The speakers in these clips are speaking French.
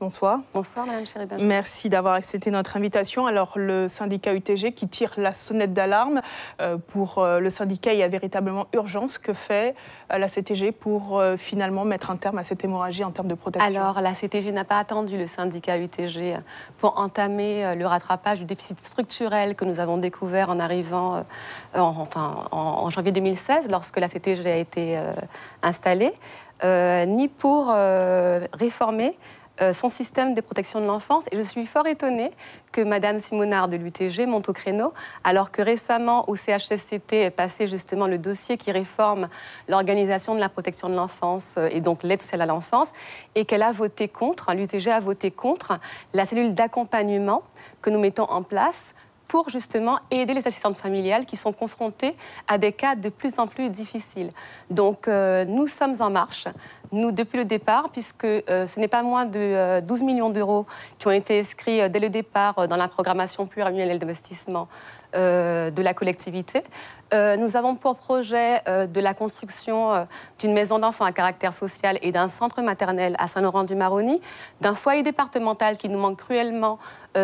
Bonsoir. Bonsoir Madame Chéribin. Merci d'avoir accepté notre invitation. Alors le syndicat UTG qui tire la sonnette d'alarme, pour le syndicat il y a véritablement urgence. Que fait la CTG pour finalement mettre un terme à cette hémorragie en termes de protection? Alors la CTG n'a pas attendu le syndicat UTG pour entamer le rattrapage du déficit structurel que nous avons découvert en arrivant en janvier 2016 lorsque la CTG a été installée, ni pour réformer son système de protection de l'enfance. Et je suis fort étonnée que Madame Simonard de l'UTG monte au créneau, alors que récemment au CHSCT est passé justement le dossier qui réforme l'organisation de la protection de l'enfance et donc l'aide sociale à l'enfance, et qu'elle a voté contre, l'UTG a voté contre la cellule d'accompagnement que nous mettons en place pour justement aider les assistantes familiales qui sont confrontées à des cas de plus en plus difficiles. Donc nous sommes en marche, nous depuis le départ, puisque ce n'est pas moins de 12 millions d'euros qui ont été inscrits dès le départ dans la programmation pluriannuelle d'investissement de la collectivité. Nous avons pour projet de la construction d'une maison d'enfants à caractère social et d'un centre maternel à Saint-Laurent-du-Maroni, d'un foyer départemental qui nous manque cruellement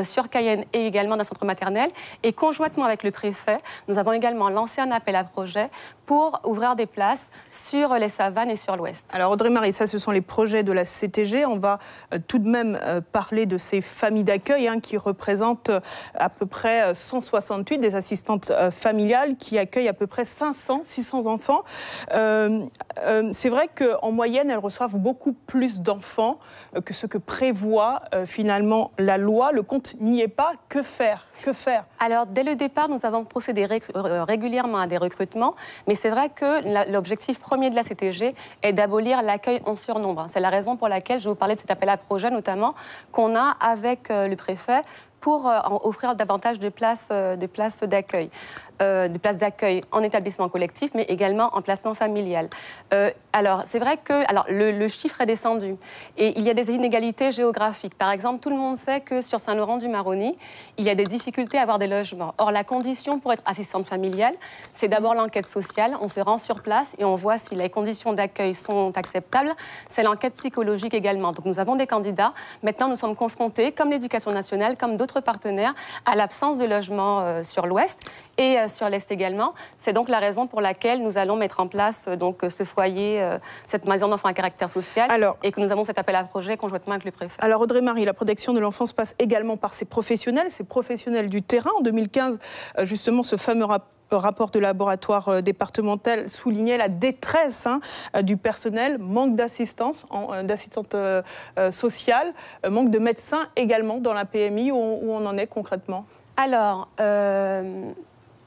sur Cayenne et également d'un centre maternel. Et conjointement avec le préfet, nous avons également lancé un appel à projet pour ouvrir des places sur les Savanes et sur l'Ouest. Alors Audrey-Marie, ça ce sont les projets de la CTG. On va tout de même parler de ces familles d'accueil qui représentent à peu près 168 des assistantes familiales qui accueillent à peu près 500-600 enfants. C'est vrai qu'en moyenne, elles reçoivent beaucoup plus d'enfants que ce que prévoit finalement la loi. Le compte n'y est pas. Que faire? Que faire? Alors, dès le départ, nous avons procédé régulièrement à des recrutements, mais c'est vrai que l'objectif premier de la CTG est d'abolir l'accueil en surnombre. C'est la raison pour laquelle je vous parlais de cet appel à projet, notamment, qu'on a avec le préfet pour offrir davantage de places d'accueil. De places d'accueil en établissement collectif, mais également en placement familial. Alors, c'est vrai que le chiffre est descendu et il y a des inégalités géographiques. Par exemple, tout le monde sait que sur Saint-Laurent-du-Maroni, il y a des difficultés à avoir des logements. Or, la condition pour être assistante familiale, c'est d'abord l'enquête sociale. On se rend sur place et on voit si les conditions d'accueil sont acceptables. C'est l'enquête psychologique également. Donc, nous avons des candidats. Maintenant, nous sommes confrontés, comme l'Éducation nationale, comme d'autres partenaires, à l'absence de logements sur l'Ouest et sur l'Est également. C'est donc la raison pour laquelle nous allons mettre en place ce foyer, cette maison d'enfants à caractère social, et que nous avons cet appel à projet conjointement avec le préfet. Alors Audrey-Marie, la protection de l'enfance passe également par ces professionnels du terrain. En 2015, justement, ce fameux rapport de laboratoire départemental soulignait la détresse du personnel, manque d'assistantes sociales, manque de médecins également dans la PMI. Où on en est concrètement? Alors,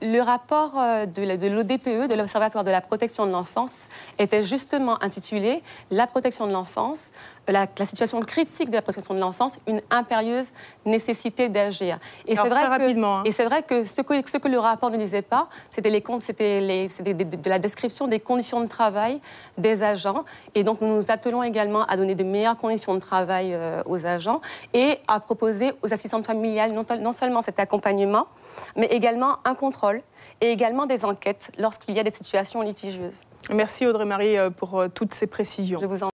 le rapport de l'ODPE, de l'Observatoire de la protection de l'enfance, était justement intitulé « La protection de l'enfance, la situation critique de la protection de l'enfance, une impérieuse nécessité d'agir ». Et c'est vrai que ce que le rapport ne disait pas, c'était de la description des conditions de travail des agents. Et donc nous nous attelons également à donner de meilleures conditions de travail aux agents et à proposer aux assistantes familiales non seulement cet accompagnement, mais également un contrôle et également des enquêtes lorsqu'il y a des situations litigieuses. Merci Audrey-Marie pour toutes ces précisions. Je vous en